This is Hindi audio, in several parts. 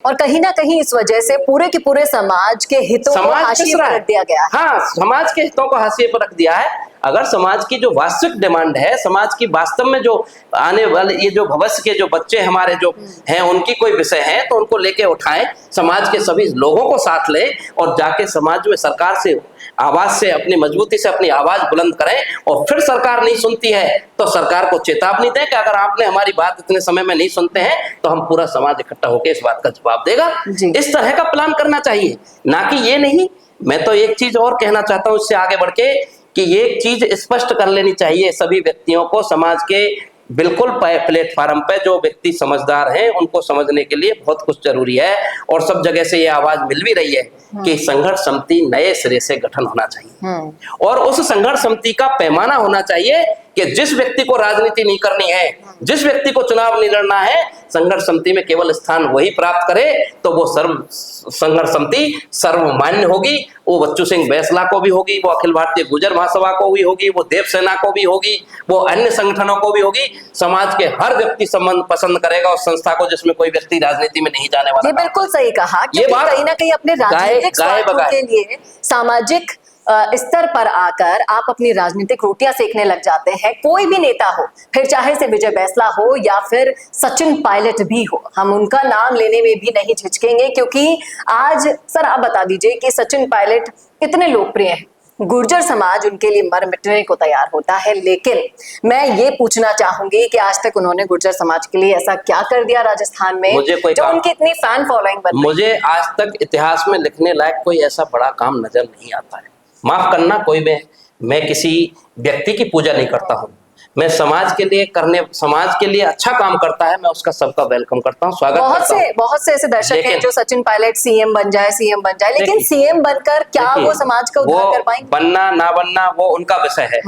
और कहीं ना कहीं इस वजह से पूरे के पूरे समाज के हितों को हाशिए पर रख दिया गया है। हाँ, समाज के हितों को हाशिए पर रख दिया है। अगर समाज की जो वास्तविक डिमांड है, समाज की वास्तव में जो आने वाले ये जो भविष्य के जो बच्चे हमारे जो हैं उनकी कोई विषय है तो उनको लेके उठाएं, समाज के सभी लोगों को साथ लें और जाके समाज में सरकार से आवाज से अपनी मजबूती से अपनी आवाज बुलंद करें। और फिर सरकार नहीं सुनती है तो सरकार को चेतावनी दें कि अगर आपने हमारी बात इतने समय में नहीं सुनते हैं तो हम पूरा समाज इकट्ठा होकर इस बात का जवाब देगा। इस तरह का प्लान करना चाहिए, ना कि ये नहीं। मैं तो एक चीज और कहना चाहता हूं इससे आगे बढ़ के कि एक चीज स्पष्ट कर लेनी चाहिए सभी व्यक्तियों को, समाज के बिल्कुल प्लेटफार्म पे जो व्यक्ति समझदार हैं उनको समझने के लिए बहुत कुछ जरूरी है। और सब जगह से ये आवाज मिल भी रही है कि संघर्ष समिति नए सिरे से गठन होना चाहिए और उस संघर्ष समिति का पैमाना होना चाहिए कि जिस व्यक्ति को राजनीति नहीं करनी है, जिस व्यक्ति को चुनाव नहीं लड़ना है, संघर्ष समिति में केवल स्थान वही प्राप्त करे तो वो संघर्ष समिति सर्वमान्य होगी। वो बच्चू सिंह बैसला को भी होगी, वो अखिल भारतीय गुर्जर महासभा को भी होगी, वो देव सेना को भी होगी, वो अन्य संगठनों को भी होगी। समाज के हर व्यक्ति संबंध पसंद करेगा उस संस्था को जिसमें कोई व्यक्ति राजनीति में नहीं जाने वाला। ये बिल्कुल सही कहा। ये बात कहीं ना कहीं अपने राजनीतिक स्वार्थों के लिए सामाजिक स्तर पर आकर आप अपनी राजनीतिक रोटियां सेकने लग जाते हैं। कोई भी नेता हो, फिर चाहे से विजय बैसला हो या फिर सचिन पायलट भी हो, हम उनका नाम लेने में भी नहीं झिझकेंगे क्योंकि आज सर आप बता दीजिए कि सचिन पायलट इतने लोकप्रिय हैं, गुर्जर समाज उनके लिए मर मिटने को तैयार होता है। लेकिन मैं ये पूछना चाहूंगी कि आज तक उन्होंने गुर्जर समाज के लिए ऐसा क्या कर दिया राजस्थान में जो उनकी इतनी फैन फॉलोइंग बन? मुझे आज तक इतिहास में लिखने लायक कोई ऐसा बड़ा काम नजर नहीं आता है। माफ करना, कोई मैं किसी व्यक्ति की पूजा नहीं करता हूँ। मैं समाज के लिए अच्छा काम करता है, मैं उसका सबका वेलकम करता हूँ, स्वागत करता हूँ। बहुत से ऐसे दर्शक हैं जो सचिन पायलट सीएम बन जाए, लेकिन सीएम बनकर क्या वो समाज का उद्धार कर पाएंगे? बनना ना बनना वो उनका विषय है,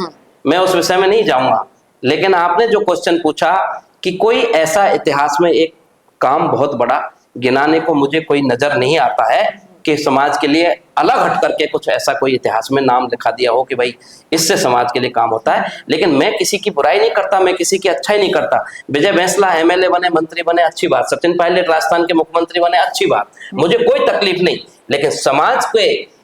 मैं उस विषय में नहीं जाऊंगा। लेकिन आपने जो क्वेश्चन पूछा कि कोई ऐसा इतिहास में एक काम बहुत बड़ा गिनाने को मुझे कोई नजर नहीं आता है कि समाज के लिए अलग हट करके कुछ ऐसा कोई इतिहास में नाम लिखा दिया हो कि भाई इससे समाज के लिए काम होता है। लेकिन मैं किसी की बुराई नहीं करता, मैं किसी की अच्छाई नहीं करता। विजय बैसला एमएलए बने, मंत्री बने, अच्छी बात। सचिन पायलट राजस्थान के मुख्यमंत्री बने, अच्छी बात, मुझे कोई तकलीफ नहीं। लेकिन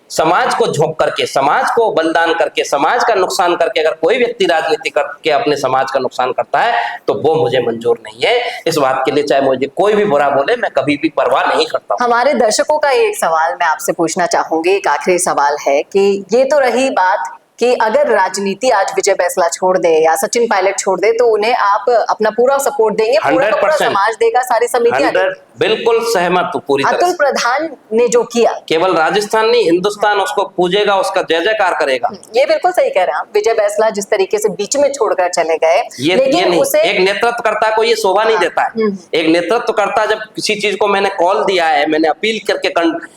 समाज को झोंक करके, समाज को बलिदान करके, समाज का नुकसान करके अगर कोई व्यक्ति राजनीति करके अपने समाज का नुकसान करता है तो वो मुझे मंजूर नहीं है। इस बात के लिए चाहे मुझे कोई भी बुरा बोले, मैं कभी भी परवाह नहीं करता। हमारे दर्शकों का एक सवाल मैं आपसे पूछना चाहूंगी, एक आखिरी सवाल है कि ये तो रही बात कि अगर राजनीति आज विजय बैसला छोड़ दे या सचिन पायलट छोड़ दे तो उन्हें आप अपना पूरा सपोर्ट देंगे, पूरा समाज देगा, सारी समितियां देंगी? बिल्कुल सहमत हूँ पूरी तरह। अतुल प्रधान ने जो किया, केवल राजस्थान नहीं हिंदुस्तान उसको पूजेगा, उसका जय जयकार करेगा। ये बिल्कुल सही कह रहे हैं आप। विजय बैसला जिस तरीके से बीच में छोड़कर चले गए, लेकिन उसे एक नेतृत्वकर्ता को ये शोभा नहीं देता है। एक नेतृत्वकर्ता जब किसी चीज को मैंने कॉल दिया है, मैंने अपील करके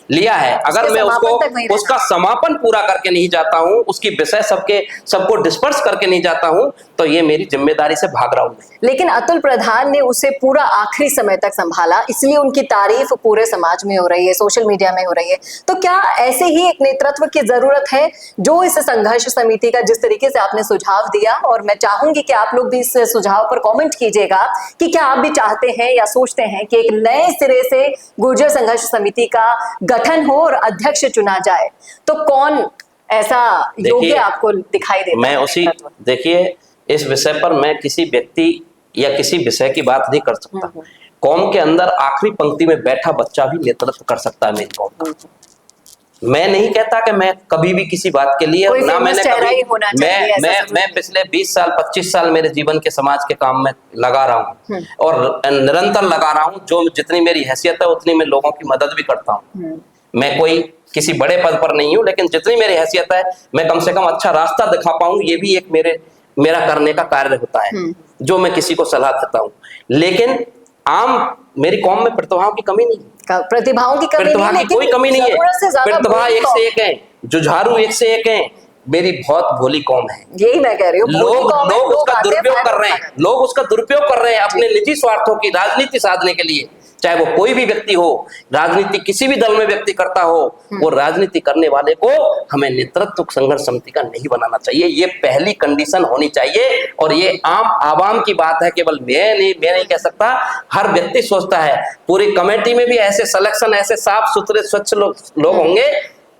लिया है, अगर मैं उसका समापन पूरा करके नहीं जाता हूँ, उसकी विषय सबको डिस्पर्स करके नहीं जाता हूँ, तो ये मेरी जिम्मेदारी से भाग रहा हूँ। लेकिन अतुल प्रधान ने उसे पूरा आखिरी समय तक संभाला, इसलिए उनकी तारीफ पूरे समाज में हो रही है, सोशल मीडिया में हो रही है। तो क्या ऐसे ही एक नेतृत्व की जरूरत है जो इस संघर्ष समिति का जिस तरीके से आपने सुझाव दिया, और मैं चाहूंगी कि आप लोग भी इस सुझाव पर कमेंट कीजिएगा कि क्या आप भी चाहते हैं या सोचते हैं कि एक नए सिरे से गुर्जर संघर्ष समिति का गठन हो और अध्यक्ष चुना जाए, तो कौन ऐसा योग्य आपको दिखाई देता है? देखिए, इस विषय पर मैं किसी व्यक्ति या किसी विषय की बात नहीं कर सकता। कौम के अंदर आखिरी पंक्ति में बैठा बच्चा भी नेतृत्व कर सकता है मेरी कौम का। मैं नहीं कहता कि मैं कभी भी किसी बात के लिए ना मैंने कभी मैं पिछले 20 साल 25 साल मेरे जीवन के समाज के काम में लगा रहा हूँ और निरंतर लगा रहा हूँ। जो जितनी मेरी हैसियत है उतनी मैं लोगों की मदद भी करता हूँ। मैं कोई किसी बड़े पद पर नहीं हूँ, लेकिन जितनी मेरी हैसियत है मैं कम से कम अच्छा रास्ता दिखा पाऊँ, ये भी एक मेरा करने का कार्य होता है जो मैं किसी को सलाह देता हूँ। लेकिन मेरी कौम में प्रतिभाओं की कमी नहीं, प्रतिभाओं की कोई कमी नहीं है। प्रतिभा एक से एक है, जुझारू एक से एक है। मेरी बहुत भोली कौम है, यही मैं कह रही हूँ। लोग उसका दुरुपयोग कर रहे हैं, लोग उसका दुरुपयोग कर रहे हैं अपने निजी स्वार्थों की राजनीति साधने के लिए। चाहे वो कोई भी व्यक्ति हो, राजनीति किसी भी दल में व्यक्ति करता हो, वो राजनीति करने वाले को हमें नेतृत्व संघर्ष समिति का नहीं बनाना चाहिए। ये पहली कंडीशन होनी चाहिए। और ये आम आवाम की बात है, केवल मैं नहीं कह सकता, हर व्यक्ति सोचता है। पूरी कमेटी में भी ऐसे सिलेक्शन, ऐसे साफ सुथरे स्वच्छ लोग होंगे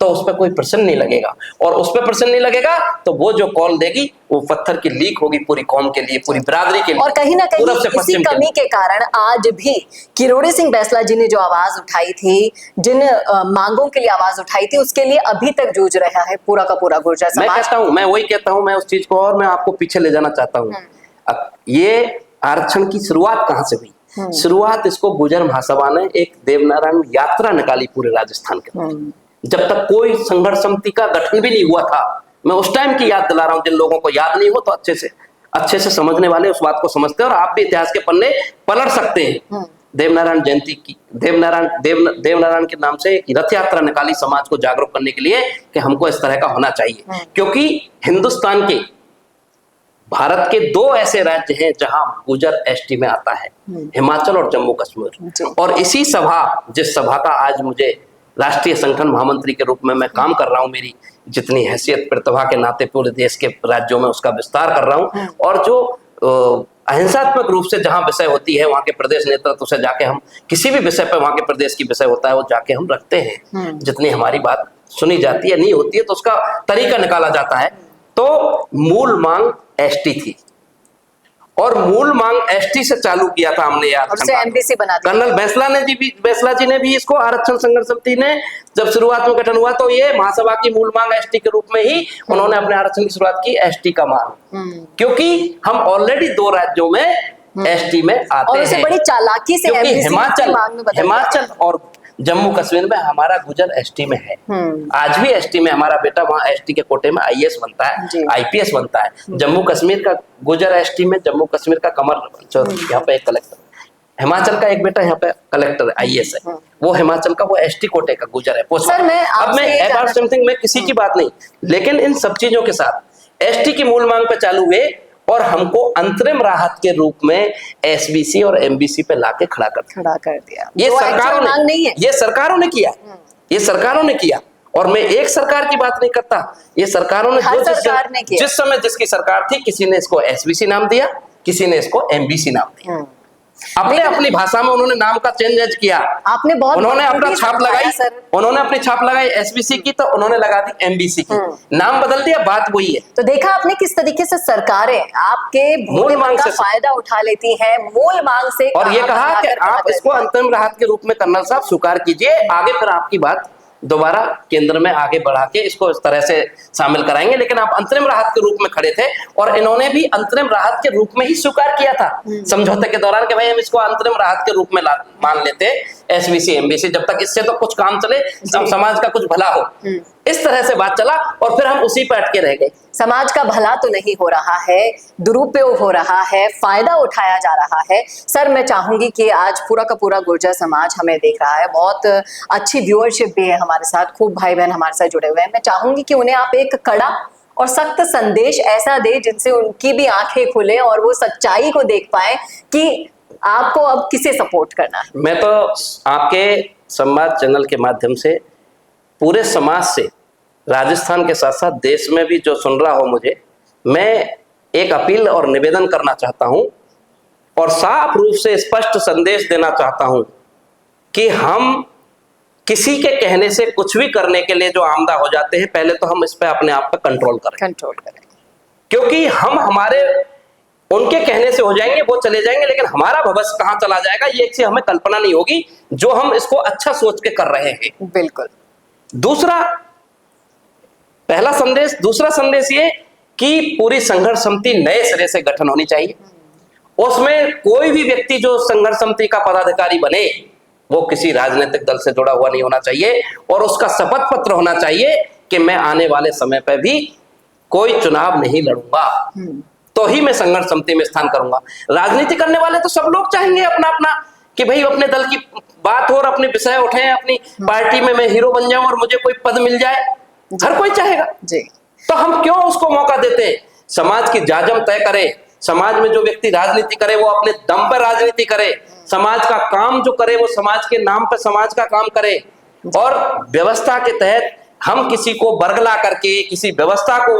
तो उस पर कोई प्रश्न नहीं लगेगा। और उस पर प्रश्न नहीं लगेगा तो वो जो कॉल देगी वो पत्थर की लीक होगी पूरी कौम के लिए, पूरी बिरादरी के लिए। और कहीं ना कहीं इसी कमी के कारण आज भी किरोड़ी सिंह बैंसला जी ने जो आवाज उठाई थी, जिन मांगों के लिए आवाज उठाई थी, उसके लिए अभी तक जूझ रहा है पूरा का पूरा गुर्जर समाज। मैं वही कहता हूँ, मैं उस चीज को और मैं आपको पीछे ले जाना चाहता हूँ। ये आरक्षण की शुरुआत कहाँ से हुई? शुरुआत इसको गुर्जर महासभा ने एक देवनारायण यात्रा निकाली पूरे राजस्थान के। जब तक कोई संघर्ष समिति का गठन भी नहीं हुआ था, मैं उस टाइम की याद दिला रहा हूं। जिन लोगों को याद नहीं हो तो अच्छे से समझने वाले उस बात को समझते हैं और आप भी इतिहास के पन्ने पलट सकते हैं। देवनारायण जयंती की देवनारायण के नाम से एक रथ यात्रा निकाली समाज को जागरूक करने के लिए कि हमको इस तरह का होना चाहिए। क्योंकि हिंदुस्तान के, भारत के दो ऐसे राज्य हैं जहां गुर्जर एसटी में आता है, हिमाचल और जम्मू कश्मीर। और इसी सभा, जिस सभा का आज मुझे राष्ट्रीय संगठन महामंत्री के रूप में मैं काम कर रहा हूं, मेरी जितनी हैसियत प्रतिभा के नाते पूरे देश के राज्यों में उसका विस्तार कर रहा हूं। और जो अहिंसात्मक रूप से जहां विषय होती है वहां के प्रदेश नेतृत्व से जाके हम किसी भी विषय पर, वहां के प्रदेश की विषय होता है वो जाके हम रखते हैं। जितनी हमारी बात सुनी जाती है, नहीं होती है तो उसका तरीका निकाला जाता है। तो मूल मांग एसटी थी और मूल मांग एसटी से चालू किया था हमने यार, एमबीसी बना दिया। कर्नल बैंसला जी ने भी इसको आरक्षण संघर्ष समिति ने जब शुरुआत में गठन हुआ तो ये महासभा की मूल मांग एसटी के रूप में ही उन्होंने अपने आरक्षण की शुरुआत की, एसटी का मांग। क्योंकि हम ऑलरेडी दो राज्यों में एसटी में आते और उसे हैं, बड़ी चालाकी से क्योंकि हिमाचल और जम्मू कश्मीर में हमारा गुर्जर एसटी में है। आज भी एसटी में हमारा बेटा वहां एसटी के कोटे में आईएएस बनता है, आईपीएस बनता है। जम्मू कश्मीर का गुर्जर एसटी में, जम्मू कश्मीर का कमर यहाँ पे एक कलेक्टर, हिमाचल का एक बेटा यहाँ पे कलेक्टर आईएएस है, वो हिमाचल का वो एसटी कोटे का गुर्जर है। अब मैं किसी की बात नहीं, लेकिन इन सब चीजों के साथ एसटी की मूल मांग पे चालू हुए और हमको अंतरिम राहत के रूप में एसबीसी और एमबीसी पे लाके खड़ा कर दिया। ये सरकारों ने किया, ये सरकारों ने किया। और मैं एक सरकार की बात नहीं करता, ये सरकारों ने जिस समय जिसकी सरकार थी, किसी ने इसको एसबीसी नाम दिया, किसी ने इसको एमबीसी नाम दिया। अपनी भाषा में उन्होंने नाम का चेंज किया। आपने बहुत उन्होंने अपना छाप लगाई, उन्होंने अपनी छाप लगाई एसबीसी की तो उन्होंने लगा दी एमबीसी की, नाम बदल दिया, बात वही है। तो देखा आपने किस तरीके से सरकारें आपके मूल मांग का फायदा उठा लेती हैं, मूल मांग से। और ये कहा कि आप इसको अंतरिम राहत के रूप में कर्नल साहब स्वीकार कीजिए, आगे फिर आपकी बात दोबारा केंद्र में आगे बढ़ा के इसको इस तरह से शामिल कराएंगे। लेकिन आप अंतरिम राहत के रूप में खड़े थे और इन्होंने भी अंतरिम राहत के रूप में ही स्वीकार किया था समझौते के दौरान कि भाई हम इसको अंतरिम राहत के रूप में मान लेते एसबीसी एमबीसी, जब तक इससे तो कुछ काम चले, समाज का कुछ भला हो। इस तरह से बात चला और फिर हम उसी पर अटके रह गए। समाज का भला तो नहीं हो रहा है, दुरुपयोग हो रहा है, फायदा उठाया जा रहा है। सर, मैं चाहूंगी कि आज पूरा का पूरा गुर्जर समाज हमें देख रहा है, बहुत अच्छी व्यूअरशिप भी है हमारे साथ, खूब भाई बहन हमारे साथ जुड़े हुए हैं। मैं चाहूंगी कि उन्हें आप एक कड़ा और सख्त संदेश ऐसा दे जिनसे उनकी भी आंखें खुले और वो सच्चाई को देख पाए कि आपको अब किसे सपोर्ट करना है। मैं तो आपके संवाद चैनल के माध्यम से पूरे समाज से, राजस्थान के साथ साथ देश में भी जो सुन रहा हो मुझे, मैं एक अपील और निवेदन करना चाहता हूं और साफ रूप से स्पष्ट संदेश देना चाहता हूं कि हम किसी के कहने से कुछ भी करने के लिए जो आमदा हो जाते हैं, पहले तो हम इस पे अपने आप पे कंट्रोल करें। क्योंकि हम हमारे उनके कहने से हो जाएंगे, वो चले जाएंगे, लेकिन हमारा भविष्य कहां चला जाएगा ये एक हमें कल्पना नहीं होगी, जो हम इसको अच्छा सोच के कर रहे हैं। बिल्कुल। पहला संदेश। दूसरा संदेश ये कि पूरी संघर्ष समिति नए सिरे से गठन होनी चाहिए। उसमें कोई भी व्यक्ति जो संघर्ष समिति का पदाधिकारी बने वो किसी राजनीतिक दल से जुड़ा हुआ नहीं होना चाहिए और उसका शपथ पत्र होना चाहिए कि मैं आने वाले समय पर भी कोई चुनाव नहीं लड़ूंगा, तो ही मैं संघर्ष समिति में स्थान करूंगा। राजनीति करने वाले तो सब लोग चाहेंगे अपना अपना कि भाई अपने दल की बात हो और अपने विषय उठे, अपनी पार्टी में मैं हीरो बन जाऊं और मुझे कोई पद मिल जाए, हर कोई चाहेगा जी। तो हम क्यों उसको मौका देते? समाज की जाजम तय करे, समाज में जो व्यक्ति राजनीति करे वो अपने दम पर राजनीति करे, समाज का काम जो करे वो समाज के नाम पर समाज का काम करे, और व्यवस्था के तहत हम किसी को बरगला करके, किसी व्यवस्था को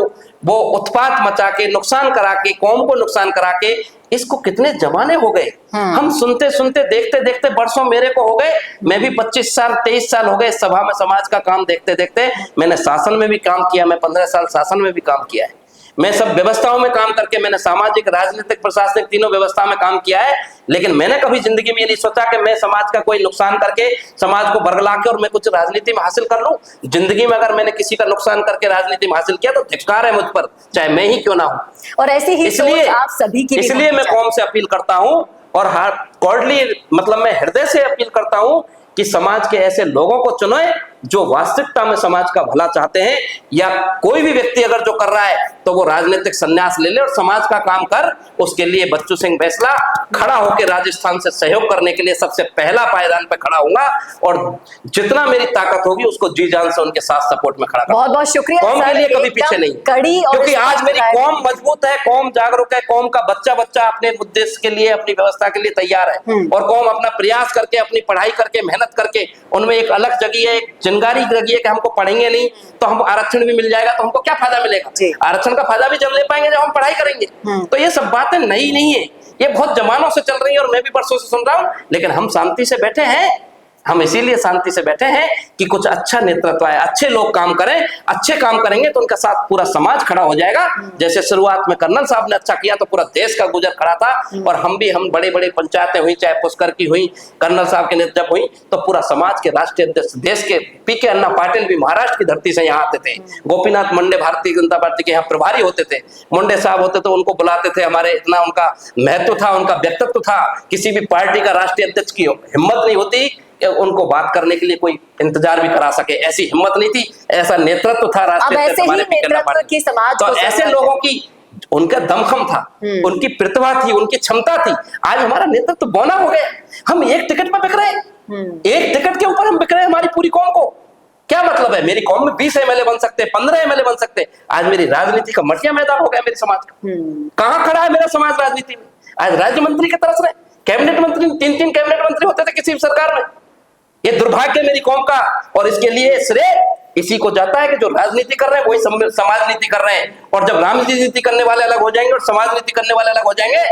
वो उत्पात मचा के, नुकसान करा के, कौम को नुकसान करा के, इसको कितने जमाने हो गए। हम सुनते सुनते, देखते देखते वर्षों मेरे को हो गए। मैं भी 25 साल 23 साल हो गए सभा में समाज का काम देखते देखते। मैंने शासन में भी काम किया, मैं 15 साल शासन में भी काम किया है। मैं सब व्यवस्थाओं में काम करके, मैंने सामाजिक, राजनीतिक, प्रशासनिक तीनों व्यवस्था में काम किया है। लेकिन मैंने कभी जिंदगी में ये नहीं सोचा कि मैं समाज का कोई नुकसान करके, समाज को बरगला के और मैं कुछ राजनीति में हासिल कर लूं। जिंदगी में अगर मैंने किसी का नुकसान करके राजनीति में हासिल किया तो धिक्कार है मुझ पर, चाहे मैं ही क्यों ना हूं। और ऐसी ही सोच आप सभी की, इसलिए मैं कौम से अपील करता हूं, और कॉर्डली मतलब मैं हृदय से अपील करता हूं कि समाज के ऐसे लोगों को चुने जो वास्तविकता में समाज का भला चाहते हैं। या कोई भी व्यक्ति अगर जो कर रहा है तो वो राजनीतिक संन्यास ले ले और समाज का काम कर। उसके लिए बच्चू सिंह बैसला खड़ा होकर राजस्थान से सहयोग करने के लिए सबसे पहला पायदान पे खड़ा होऊंगा, और जितना मेरी ताकत होगी उसको जी जान से उनके साथ सपोर्ट में खड़ा करूंगा। बहुत बहुत शुक्रिया। कौम के लिए कभी पीछे नहीं, क्योंकि आज मेरी कौम मजबूत है, कौम जागरूक है, कौम का बच्चा बच्चा अपने उद्देश्य के लिए, अपनी व्यवस्था के लिए तैयार है, और कौम अपना प्रयास करके, अपनी पढ़ाई करके, मेहनत करके, उनमें एक अलग जगह है, एक चिंगारी लगी है कि हमको पढ़ेंगे नहीं तो हम आरक्षण भी मिल जाएगा तो हमको क्या फायदा मिलेगा। आरक्षण का फायदा भी जब ले पाएंगे जब हम पढ़ाई करेंगे। तो ये सब बातें नई नहीं है, ये बहुत जमानों से चल रही है और मैं भी वर्षों से सुन रहा हूं। लेकिन हम शांति से बैठे हैं, हम इसीलिए शांति से बैठे हैं कि कुछ अच्छा नेतृत्व आए, अच्छे लोग काम करें। अच्छे काम करेंगे तो उनका साथ पूरा समाज खड़ा हो जाएगा। जैसे शुरुआत में कर्नल साहब ने अच्छा किया तो पूरा देश का गुजर खड़ा था, और हम बड़े बड़े पंचायतें हुई, चाहे पुष्कर की हुई, कर्नल साहब के नेतृत्व हुई, तो पूरा समाज के राष्ट्रीय अध्यक्ष देश के पीके अन्ना पाटिल भी महाराष्ट्र की धरती से यहाँ आते थे। गोपीनाथ मुंडे भारतीय जनता पार्टी के यहाँ प्रभारी होते थे, मुंडे साहब होते थे, उनको बुलाते थे। हमारे इतना उनका महत्व था, उनका व्यक्तित्व था। किसी भी पार्टी का राष्ट्रीय अध्यक्ष की हिम्मत नहीं होती उनको बात करने के लिए कोई इंतजार भी करा सके, ऐसी हिम्मत नहीं थी, ऐसा नेतृत्व था राष्ट्रीय की समाज तो ऐसे लोगों की, उनका दमखम था, उनकी प्रतिभा थी, उनकी क्षमता थी। आज हमारा नेतृत्व बौना हो गया, हम एक टिकट पर बिक रहे हैं, एक टिकट के ऊपर हम बिक रहे हैं हमारी पूरी कौम को। क्या मतलब है? मेरी कौम में 20 एमएलए बन सकते, 15 एमएलए बन सकते। आज मेरी राजनीति का मटिया मैदान हो गया मेरे समाज का। कहां खड़ा है मेरा समाज राजनीति में? आज राज्य मंत्री की तरस रहे, कैबिनेट मंत्री, 3-3 कैबिनेट मंत्री होते थे किसी भी सरकार में। ये दुर्भाग्य मेरी कौम का, और इसके लिए श्रेय इसी को जाता है कि जो राजनीति कर रहे हैं वही समाज नीति कर रहे हैं। और जब राजनीति करने वाले अलग हो जाएंगे और समाज नीति करने वाले अलग हो जाएंगे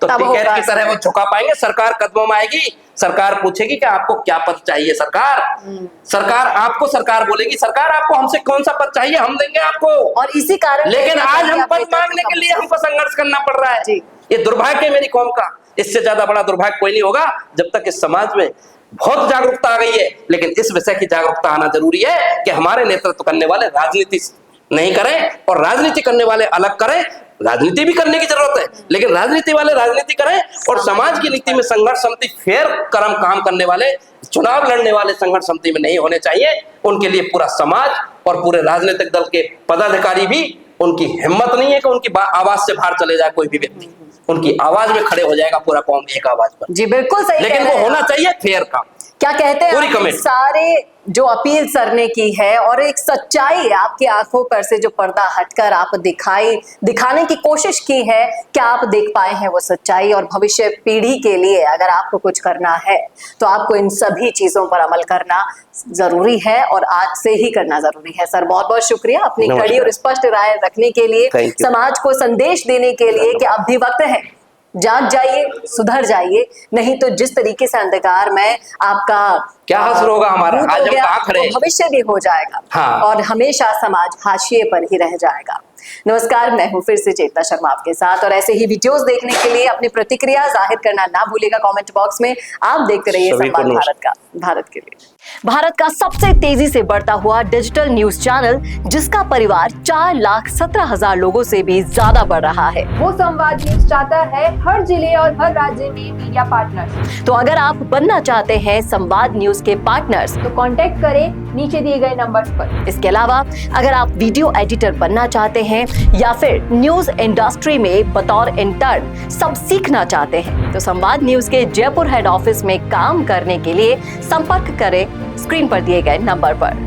तो टिकैत की तरह वो झुका पाएंगे। सरकार कदमों में आएगी, सरकार पूछेगी कि आपको क्या पद चाहिए। सरकार आपको सरकार बोलेगी, सरकार आपको हमसे कौन सा पद चाहिए, हम देंगे आपको। और इसी कारण लेकिन आज हम पद मांगने के लिए हमको संघर्ष करना पड़ रहा है। ये दुर्भाग्य मेरी कौम का। इससे ज्यादा बड़ा दुर्भाग्य कोई नहीं होगा जब तक इस समाज में बहुत जागरूकता आ गई है। लेकिन इस विषय की जागरूकता आना जरूरी है कि हमारे नेतृत्व करने वाले राजनीति नहीं करें और राजनीति करने वाले अलग करें। राजनीति भी करने की जरूरत है, लेकिन राजनीति वाले राजनीति करें और समाज की नीति में संघर्ष समिति फेयर काम करने वाले, चुनाव लड़ने वाले संघर्ष समिति में नहीं होने चाहिए। उनके लिए पूरा समाज और पूरे राजनीतिक दल के पदाधिकारी भी, उनकी हिम्मत नहीं है कि उनकी आवाज से बाहर चले जाए कोई भी व्यक्ति। उनकी आवाज में खड़े हो जाएगा पूरा कौम एक आवाज पर। जी बिल्कुल सही, लेकिन वो होना चाहिए फेयर काम। क्या कहते हैं सारे जो अपील सर ने की है, और एक सच्चाई आपकी आंखों पर से जो पर्दा हटकर आप दिखाने की कोशिश की है, क्या आप देख पाए हैं वो सच्चाई? और भविष्य पीढ़ी के लिए अगर आपको कुछ करना है तो आपको इन सभी चीजों पर अमल करना जरूरी है, और आज से ही करना जरूरी है। सर बहुत बहुत शुक्रिया अपनी कड़ी और स्पष्ट राय रखने के लिए, समाज को संदेश देने के लिए कि अब भी वक्त है, जाग जाइए, सुधर जाइए, नहीं तो जिस तरीके से अंधकार में आपका क्या असर होगा हमारा, आज हम कहां खड़े हैं, भविष्य भी हो जाएगा। हाँ। और हमेशा समाज हाशिए पर ही रह जाएगा। नमस्कार, मैं हूं फिर से चेतना शर्मा आपके साथ, और ऐसे ही वीडियोस देखने के लिए अपनी प्रतिक्रिया जाहिर करना ना भूलिएगा कमेंट बॉक्स में। आप देखते रहिए संवाद भारत के लिए। भारत का सबसे तेजी से बढ़ता हुआ डिजिटल न्यूज चैनल, जिसका परिवार 4,17,000 लोगों से भी ज्यादा बढ़ रहा है। वो संवाद न्यूज चाहता है हर जिले और हर राज्य में मीडिया पार्टनर्स। तो अगर आप बनना चाहते हैं संवाद न्यूज के पार्टनर्स, तो कांटेक्ट करें नीचे दिए गए नंबर्स पर। इसके अलावा अगर आप वीडियो एडिटर बनना चाहते हैं या फिर न्यूज इंडस्ट्री में बतौर इंटर्न सब सीखना चाहते हैं, तो संवाद न्यूज के जयपुर हेड ऑफिस में काम करने के लिए संपर्क करें स्क्रीन पर दिए गए नंबर पर।